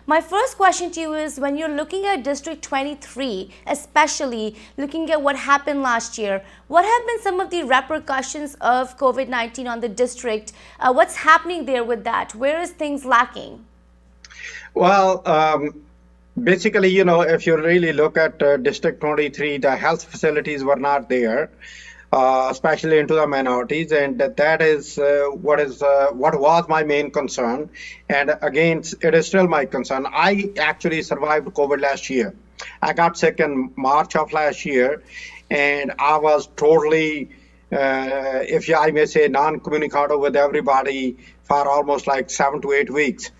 My first question to you is, when you're looking at District 23, especially looking at what happened last year, what have been some of the repercussions of COVID-19 on the district? What's happening there with that? Where is things lacking? Well, basically, if you really look at District 23, the health facilities were not there, especially into the minorities, and that is what was my main concern. And again, it is still my concern. I actually survived COVID last year. I got sick in March of last year, and I was totally, if I may say, non-communicado with everybody for almost like 7 to 8 weeks.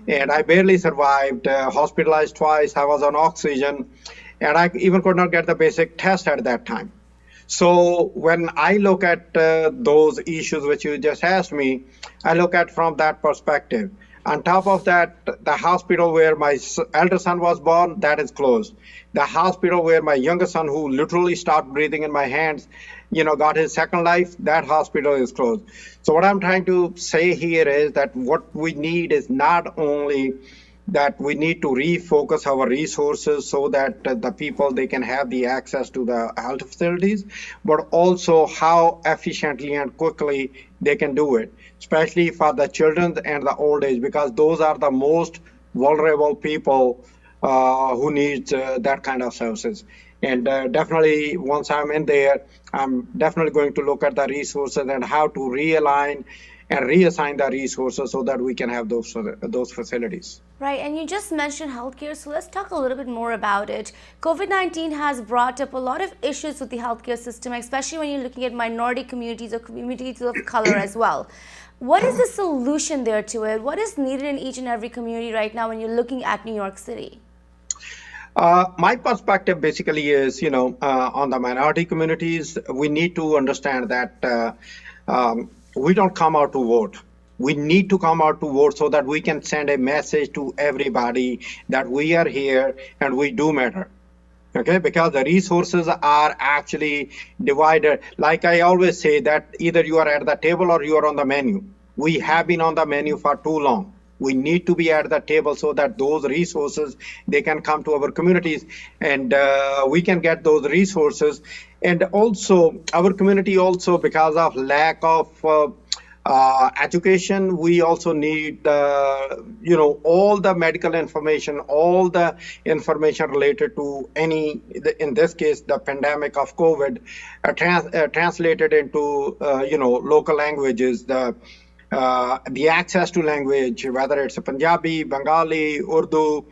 And I barely survived, hospitalized twice. I was on oxygen, and I even could not get the basic test at that time. So when I look at those issues which you just asked me, I look at from that perspective. On top of that, the hospital where my elder son was born, that is closed. The hospital where my younger son, who literally stopped breathing in my hands, got his second life, that hospital is closed. So what I'm trying to say here is that what we need is not only that we need to refocus our resources so that the people, they can have the access to the health facilities, but also how efficiently and quickly they can do it, especially for the children and the old age, because those are the most vulnerable people who need that kind of services. And definitely, once I'm in there, I'm definitely going to look at the resources and how to realign and reassign the resources so that we can have those facilities. Right, and you just mentioned healthcare, so let's talk a little bit more about it. COVID-19 has brought up a lot of issues with the healthcare system, especially when you're looking at minority communities or communities of color as well. What is the solution there to it? What is needed in each and every community right now when you're looking at New York City? My perspective basically is, on the minority communities, we need to understand that we don't come out to vote. We need to come out to vote so that we can send a message to everybody that we are here and we do matter. Okay, because the resources are actually divided. Like I always say, that either you are at the table or you are on the menu. We have been on the menu for too long. We need to be at the table so that those resources, they can come to our communities, and we can get those resources. And also our community, also because of lack of education, we also need all the medical information, all the information related to in this case, the pandemic of COVID, translated into local languages, the access to language, whether it's Punjabi, Bengali, Urdu,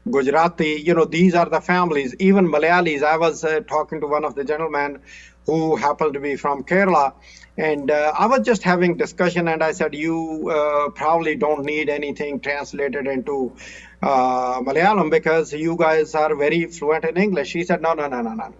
Gujarati, these are the families. Even Malayalis. I was talking to one of the gentlemen who happened to be from Kerala, and I was just having discussion, and I said, you probably don't need anything translated into Malayalam because you guys are very fluent in English. He said, no.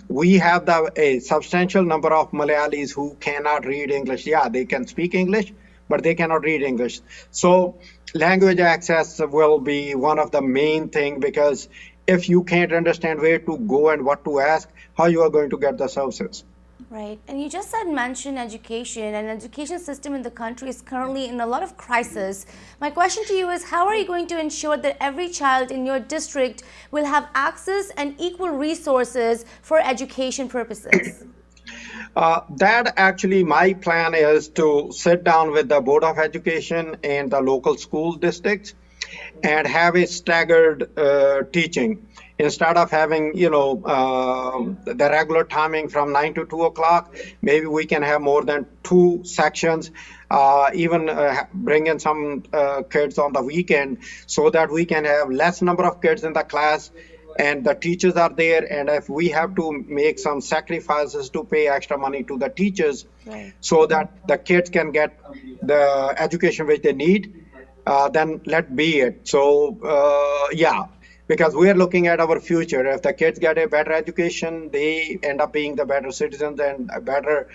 We have a substantial number of Malayalis who cannot read English. Yeah, they can speak English, but they cannot read English. So language access will be one of the main thing, because if you can't understand where to go and what to ask, how you are going to get the services? Right, and you just mentioned education, and education system in the country is currently in a lot of crisis. My question to you is, how are you going to ensure that every child in your district will have access and equal resources for education purposes? That actually, my plan is to sit down with the Board of Education and the local school districts and have a staggered teaching. Instead of having, the regular timing from 9 to 2 o'clock, maybe we can have more than 2 sections, even bring in some kids on the weekend, so that we can have less number of kids in the class and the teachers are there. And if we have to make some sacrifices to pay extra money to the teachers, right, so that the kids can get the education which they need, then let be it. So, because we are looking at our future. If the kids get a better education, they end up being the better citizens and better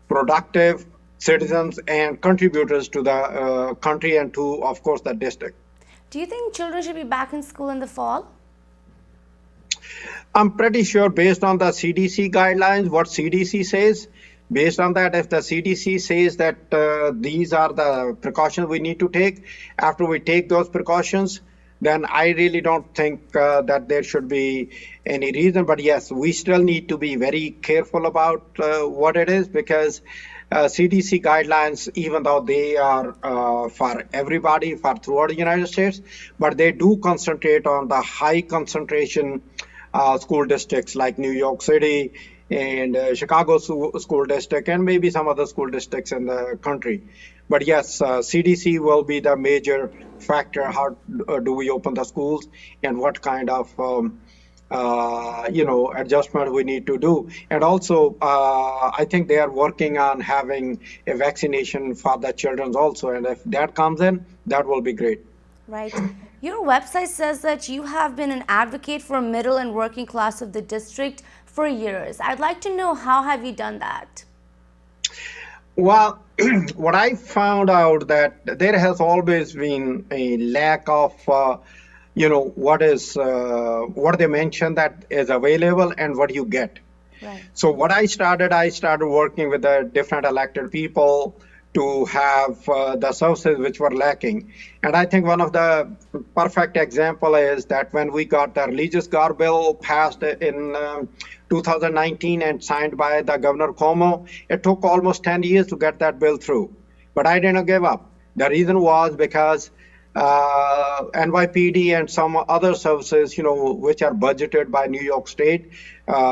productive citizens and contributors to the country and to, of course, the district. Do you think children should be back in school in the fall? I'm pretty sure, based on the CDC guidelines, what CDC says, based on that, if the CDC says that these are the precautions we need to take, after we take those precautions, then I really don't think that there should be any reason. But yes, we still need to be very careful about what it is, because CDC guidelines, even though they are for everybody, for throughout the United States, but they do concentrate on the high concentration school districts like New York City and Chicago school district, and maybe some other school districts in the country. But yes, CDC will be the major factor. How do we open the schools, and what kind of adjustment we need to do. And also, I think they are working on having a vaccination for the children also. And if that comes in, that will be great. Right. Your website says that you have been an advocate for middle and working class of the district for years. I'd like to know, how have you done that? Well, what I found out that there has always been a lack of, what they mention that is available and what you get. Right. So what I started working with the different elected people to have the services which were lacking. And I think one of the perfect example is that when we got the religious guard bill passed in 2019 and signed by the Governor Cuomo, it took almost 10 years to get that bill through. But I didn't give up. The reason was because NYPD and some other services, which are budgeted by New York State,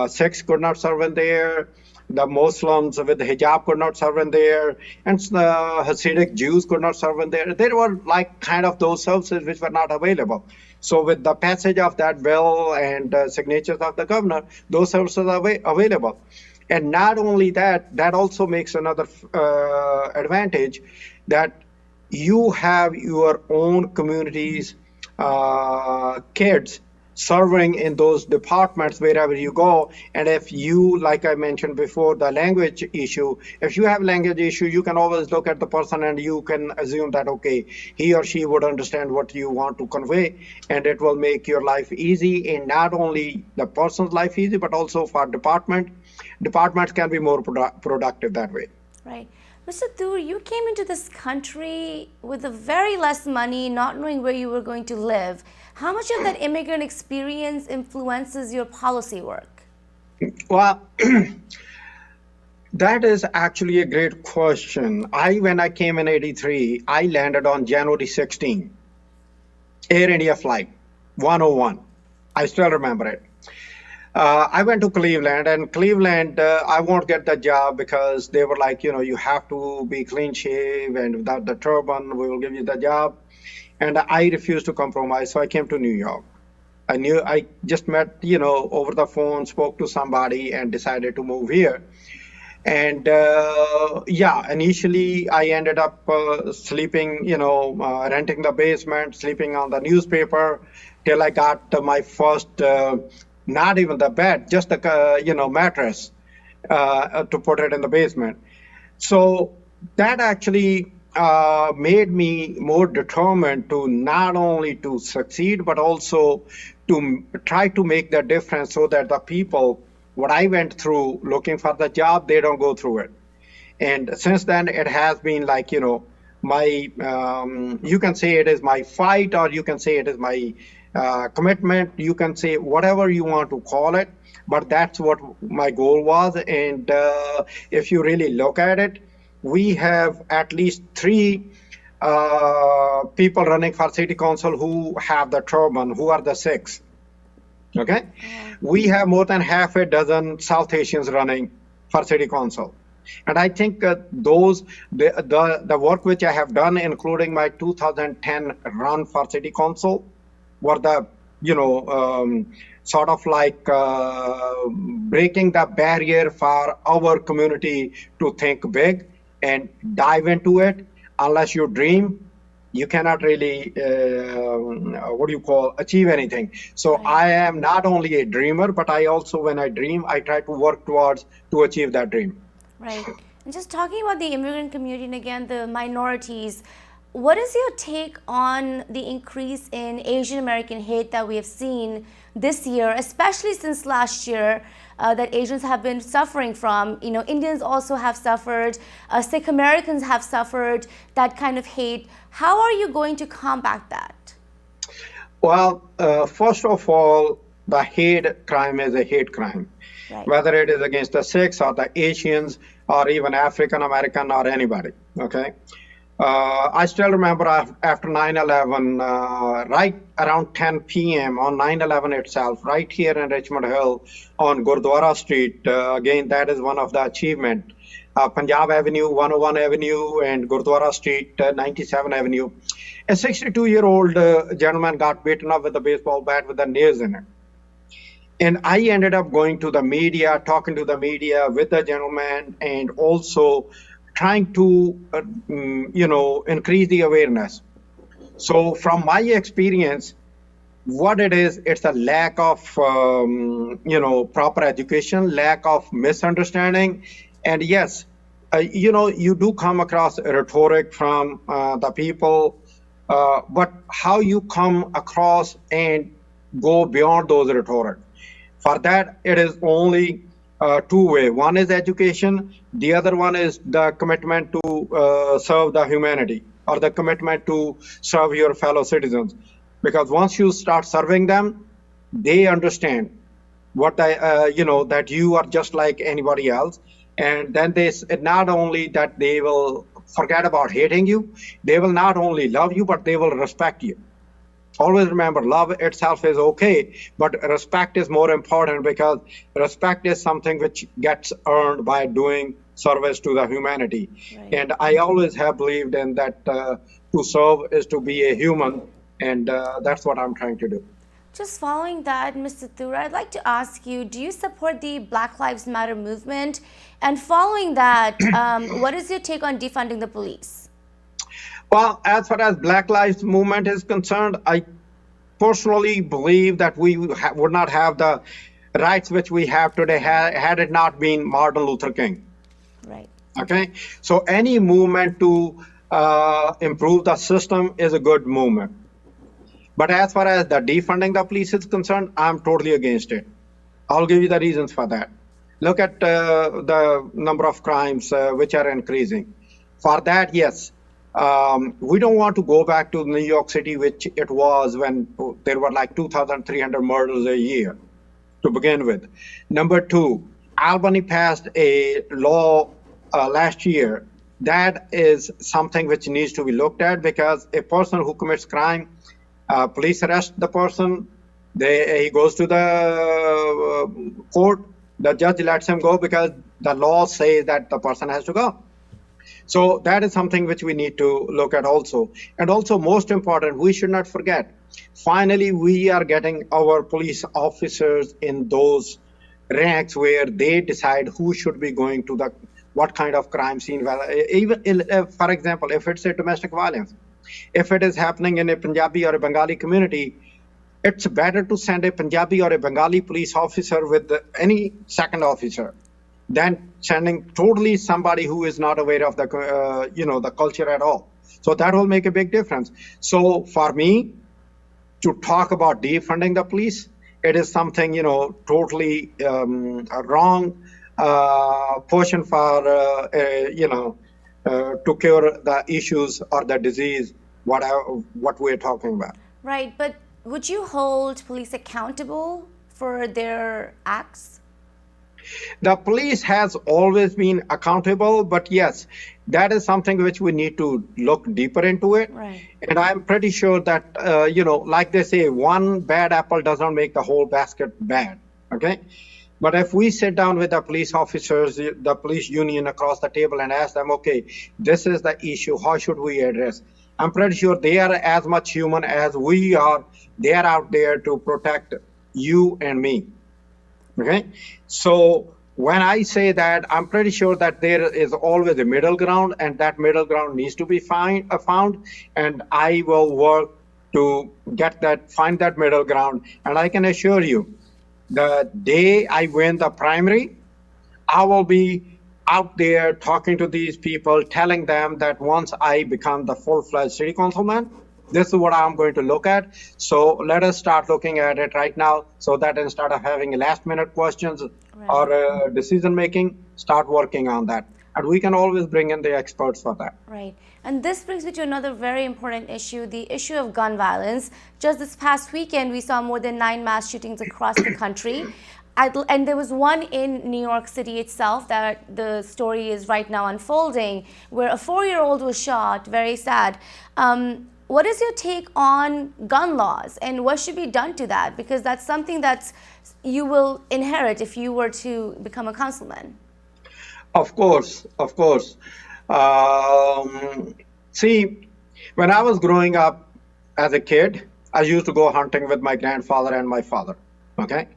Sikhs could not serve in there. The Muslims with hijab could not serve in there, and the Hasidic Jews could not serve in there. There were like kind of those services which were not available. So with the passage of that bill and signatures of the governor, those services are available. And not only that, that also makes another advantage, that you have your own communities, kids serving in those departments wherever you go. And if you, like I mentioned before, the language issue, if you have language issue, you can always look at the person and you can assume that, okay, he or she would understand what you want to convey, and it will make your life easy, and not only the person's life easy, but also for departments can be more productive that way. Right. Mr. Toor, you came into this country with a very less money, not knowing where you were going to live. How much of that immigrant experience influences your policy work? Well, that is actually a great question. When I came in '83, I landed on January 16, Air India flight 101. I still remember it. I went to Cleveland, and Cleveland, I won't get the job because they were like, you have to be clean shave and without the turban, we will give you the job. And I refused to compromise, so I came to New York. I just met, over the phone, spoke to somebody and decided to move here. And initially I ended up sleeping, renting the basement, sleeping on the newspaper till I got my first, not even the bed, just the, mattress to put it in the basement. So that actually made me more determined to not only to succeed, but also to try to make the difference so that the people, what I went through looking for the job, they don't go through it. And since then, it has been like, my, you can say it is my fight, or you can say it is my commitment. You can say whatever you want to call it, but that's what my goal was. And if you really look at it, we have at least 3 people running for city council who have the turban, who are the Sikhs. Okay, we have more than half a dozen South Asians running for city council. And I think the work which I have done, including my 2010 run for city council, were the sort of like breaking the barrier for our community to think big and dive into it. Unless you dream, you cannot really achieve anything. So Right. I am not only a dreamer, but I also, when I dream, I try to work towards to achieve that dream. Right. And just talking about the immigrant community and again the minorities, what is your take on the increase in Asian American hate that we have seen this year, especially since last year, that Asians have been suffering from? Indians also have suffered, Sikh Americans have suffered that kind of hate. How are you going to combat that? Well, first of all, the hate crime is a hate crime, Right. whether it is against the Sikhs or the Asians or even African American or anybody. Okay. I still remember after 9/11, right around 10 p.m. on 9/11 itself, right here in Richmond Hill on Gurdwara Street. Again, that is one of the achievement. Punjab Avenue, 101 Avenue, and Gurdwara Street, 97 Avenue. A 62-year-old gentleman got beaten up with a baseball bat with the nails in it. And I ended up going to the media, talking to the media with the gentleman, and also trying to, increase the awareness. So, from my experience, what it is, it's a lack of, proper education, lack of misunderstanding, and yes, you do come across rhetoric from the people, but how you come across and go beyond those rhetoric. For that, it is only two-way. One is education. The other one is the commitment to serve the humanity or the commitment to serve your fellow citizens. Because once you start serving them, they understand that you are just like anybody else. And then not only that they will forget about hating you, they will not only love you, but they will respect you. Always remember, love itself is okay, but respect is more important because respect is something which gets earned by doing service to the humanity. Right. And I always have believed in that to serve is to be a human, and that's what I'm trying to do. Just following that, Mr. Toor, I'd like to ask you, do you support the Black Lives Matter movement? And following that, what is your take on defunding the police? Well, as far as Black Lives Movement is concerned, I personally believe that we would not have the rights which we have today had it not been Martin Luther King. Right. Okay, so any movement to improve the system is a good movement. But as far as the defunding the police is concerned, I'm totally against it. I'll give you the reasons for that. Look at the number of crimes which are increasing. For that, yes, we don't want to go back to New York City, which it was when there were like 2,300 murders a year to begin with. Number two, Albany passed a law last year. That is something which needs to be looked at because a person who commits crime, police arrest the person, he goes to the court, the judge lets him go because the law says that the person has to go. So that is something which we need to look at also. And also, most important, we should not forget, finally, we are getting our police officers in those ranks where they decide who should be going to what kind of crime scene. Even, for example, if it's a domestic violence, if it is happening in a Punjabi or a Bengali community, it's better to send a Punjabi or a Bengali police officer with any second officer than sending totally somebody who is not aware of the culture at all. So that will make a big difference. So for me to talk about defunding the police, it is something totally wrong portion for to cure the issues or the disease what we're talking about. Right, but would you hold police accountable for their acts? The police has always been accountable, but yes, that is something which we need to look deeper into it. Right. And I'm pretty sure that, like they say, one bad apple does not make the whole basket bad. Okay. But if we sit down with the police officers, the police union across the table and ask them, okay, this is the issue, how should we address? I'm pretty sure they are as much human as we are. They are out there to protect you and me. Okay, so when I say that, I'm pretty sure that there is always a middle ground, and that middle ground needs to be found. And I will work to find that middle ground. And I can assure you, the day I win the primary, I will be out there talking to these people, telling them that once I become the full-fledged city councilman, this is what I'm going to look at. So let us start looking at it right now so that instead of having last minute questions or decision making, start working on that. and we can always bring in the experts for that. Right. And this brings me to another very important issue, the issue of gun violence. Just this past weekend, we saw more than 9 mass shootings across the country. And there was one in New York City itself that the story is right now unfolding, where a 4-year-old was shot, very sad. What is your take on gun laws and what should be done to that? Because that's something that you will inherit if you were to become a councilman. Of course, of course. See, when I was growing up as a kid, I used to go hunting with my grandfather and my father. Okay.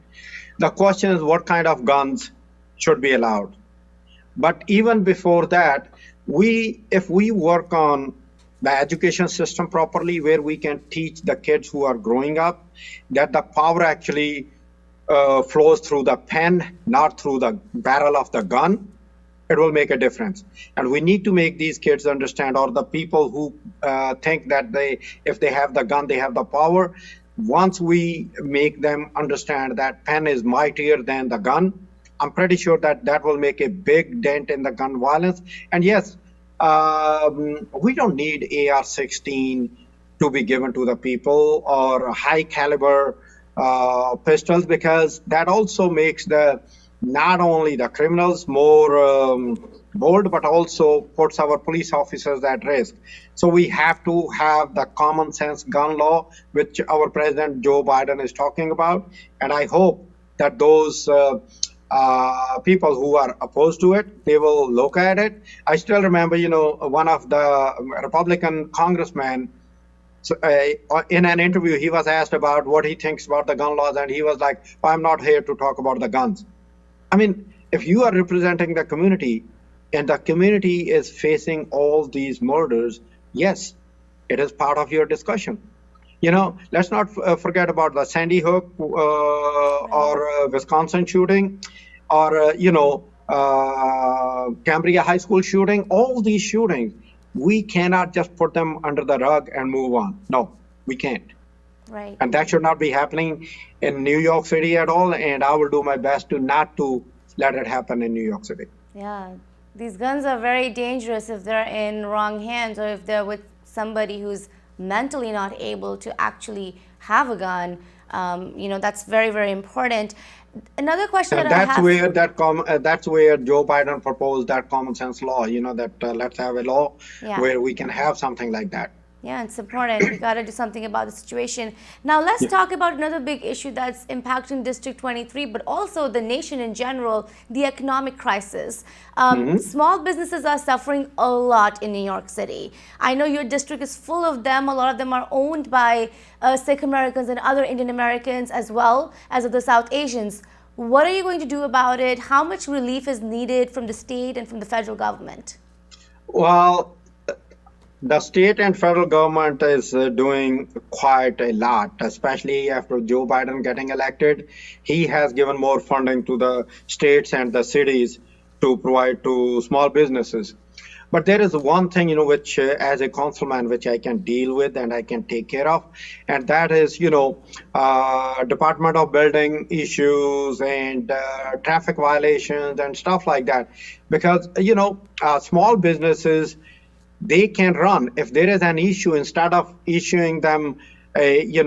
The question is, what kind of guns should be allowed? But even before that, if we work on the education system properly, where we can teach the kids who are growing up that the power actually flows through the pen, not through the barrel of the gun, it will make a difference. And we need to make these kids understand, or the people who think that if they have the gun, they have the power. Once we make them understand that pen is mightier than the gun, I'm pretty sure that will make a big dent in the gun violence. And yes, we don't need AR-16 to be given to the people, or high caliber pistols, because that also makes not only the criminals more bold, but also puts our police officers at risk. So we have to have the common sense gun law, which our President Joe Biden is talking about. And I hope that those people who are opposed to it, they will look at it. I still remember, one of the Republican congressmen, in an interview, he was asked about what he thinks about the gun laws, and he was like, I'm not here to talk about the guns. I mean, if you are representing the community and the community is facing all these murders, yes, it is part of your discussion. Let's not forget about the Sandy Hook or Wisconsin shooting, or, Cambria High School shooting. All these shootings, we cannot just put them under the rug and move on. No, we can't. Right. And that should not be happening in New York City at all. And I will do my best not to let it happen in New York City. Yeah. These guns are very dangerous if they're in wrong hands, or if they're with somebody who's mentally not able to actually have a gun. That's very, very important. Another question and that that's I have... that's where Joe Biden proposed that common sense law, that let's have a law where we can have something like that. Yeah, it's important. We got to do something about the situation. Now, let's talk about another big issue that's impacting District 23, but also the nation in general, the economic crisis. Small businesses are suffering a lot in New York City. I know your district is full of them. A lot of them are owned by Sikh Americans and other Indian Americans, as well as the South Asians. What are you going to do about it? How much relief is needed from the state and from the federal government? Well, the state and federal government is doing quite a lot, especially after Joe Biden getting elected. He has given more funding to the states and the cities to provide to small businesses. But there is one thing, which as a councilman, which I can deal with and I can take care of. And that is, Department of Building issues and traffic violations and stuff like that. Because, small businesses, they can run. If there is an issue, instead of issuing them putting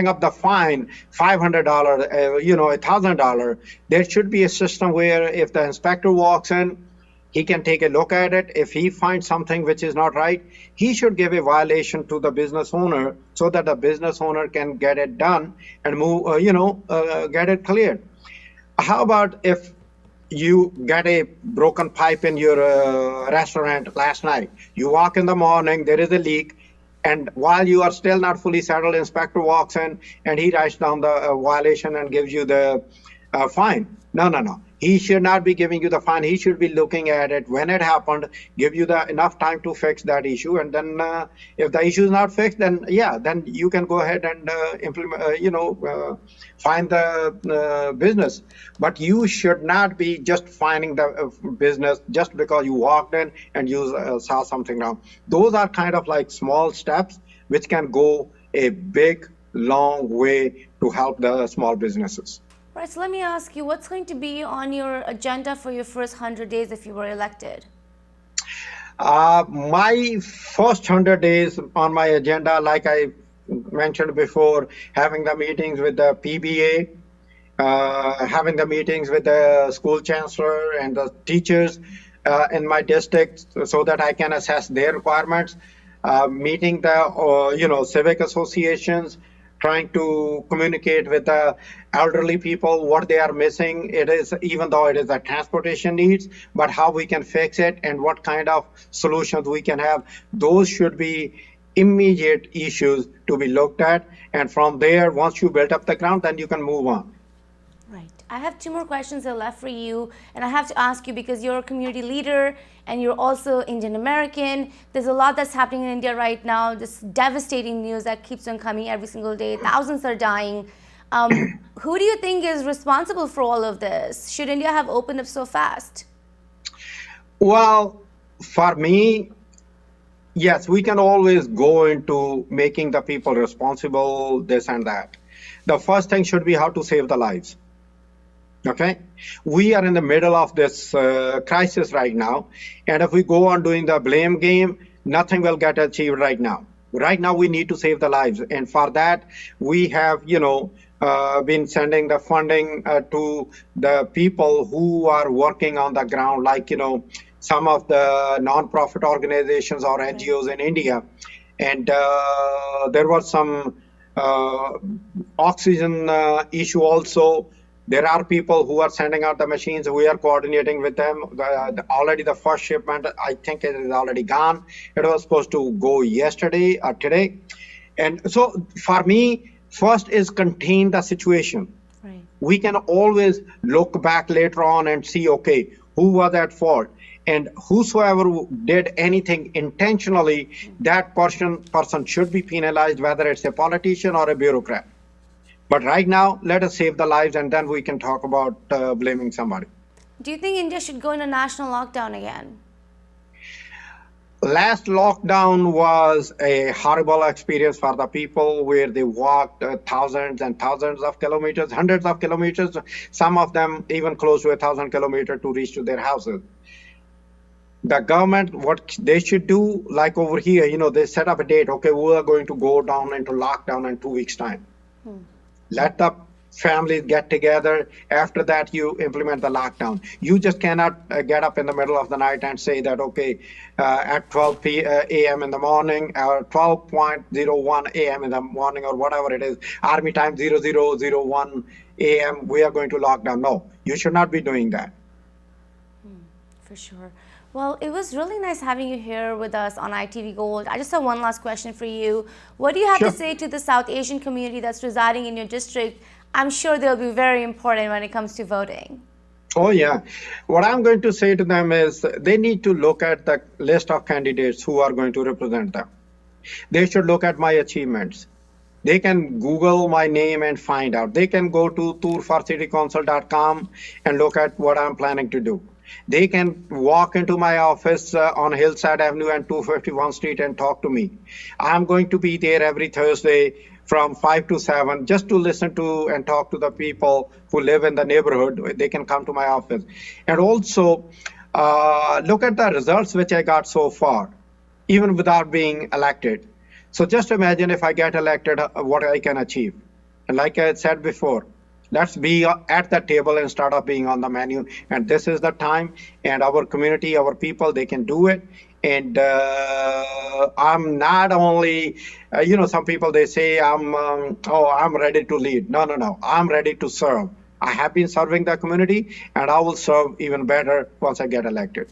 up the fine, $500, $1,000, there should be a system where if the inspector walks in, he can take a look at it. If he finds something which is not right, he should give a violation to the business owner so that the business owner can get it done and get it cleared. How about if you get a broken pipe in your restaurant last night? You walk in the morning, there is a leak, and while you are still not fully settled, inspector walks in and he writes down the violation and gives you the fine. No. He should not be giving you the fine. He should be looking at it when it happened, give you enough time to fix that issue. And then if the issue is not fixed, then you can go ahead and implement, fine the business. But you should not be just fining the business just because you walked in and you saw something wrong. Those are kind of like small steps which can go a big, long way to help the small businesses. Right, so let me ask you, what's going to be on your agenda for your first 100 days if you were elected? My first 100 days on my agenda, like I mentioned before, having the meetings with the PBA, having the meetings with the school chancellor and the teachers in my district so that I can assess their requirements, meeting the civic associations, trying to communicate with the elderly people what they are missing. It is, even though it is a transportation needs, but how we can fix it and what kind of solutions we can have. Those should be immediate issues to be looked at, and from there, once you build up the ground, then you can move on. Right. I have two more questions that are left for you, and I have to ask you because you're a community leader and you're also Indian American. There's a lot that's happening in India right now, this devastating news that keeps on coming every single day. Thousands are dying. Who do you think is responsible for all of this? Should India have opened up so fast? Well, for me, yes, we can always go into making the people responsible, this and that. The first thing should be how to save the lives. Okay, we are in the middle of this crisis right now, and if we go on doing the blame game, nothing will get achieved right now. Right now, we need to save the lives, and for that, we have, been sending the funding to the people who are working on the ground, like some of the non-profit organizations or NGOs in India, and there was some oxygen issue also. There are people who are sending out the machines. We are coordinating with them. Already the first shipment, I think it is already gone. It was supposed to go yesterday or today. And so for me, first is contain the situation. Right. We can always look back later on and see, okay, who was at fault? And whosoever did anything intentionally, that person should be penalized, whether it's a politician or a bureaucrat. But right now, let us save the lives, and then we can talk about blaming somebody. Do you think India should go into national lockdown again? Last lockdown was a horrible experience for the people, where they walked thousands and thousands of kilometers, hundreds of kilometers, some of them even close to 1,000 kilometers to reach to their houses. The government, what they should do, like over here, they set up a date. Okay, we are going to go down into lockdown in 2 weeks' time. Let the families get together. After that, you implement the lockdown. You just cannot get up in the middle of the night and say that, okay, at 12 a.m. in the morning or 12.01 a.m. in the morning or whatever it is, army time 0001 a.m., we are going to lock down. No, you should not be doing that. For sure. Well, it was really nice having you here with us on ITV Gold. I just have one last question for you. What do you have to say to the South Asian community that's residing in your district? I'm sure they'll be very important when it comes to voting. Oh, yeah. What I'm going to say to them is they need to look at the list of candidates who are going to represent them. They should look at my achievements. They can Google my name and find out. They can go to toorforcitycouncil.com and look at what I'm planning to do. They can walk into my office on Hillside Avenue and 251 Street and talk to me. I'm going to be there every Thursday from 5 to 7 just to listen to and talk to the people who live in the neighborhood. They can come to my office. And also look at the results which I got so far, even without being elected. So just imagine if I get elected, what I can achieve. And like I said before, let's be at the table instead of being on the menu. And this is the time. And our community, our people, they can do it. And I'm not only, some people, they say, I'm ready to lead. No. I'm ready to serve. I have been serving the community, and I will serve even better once I get elected.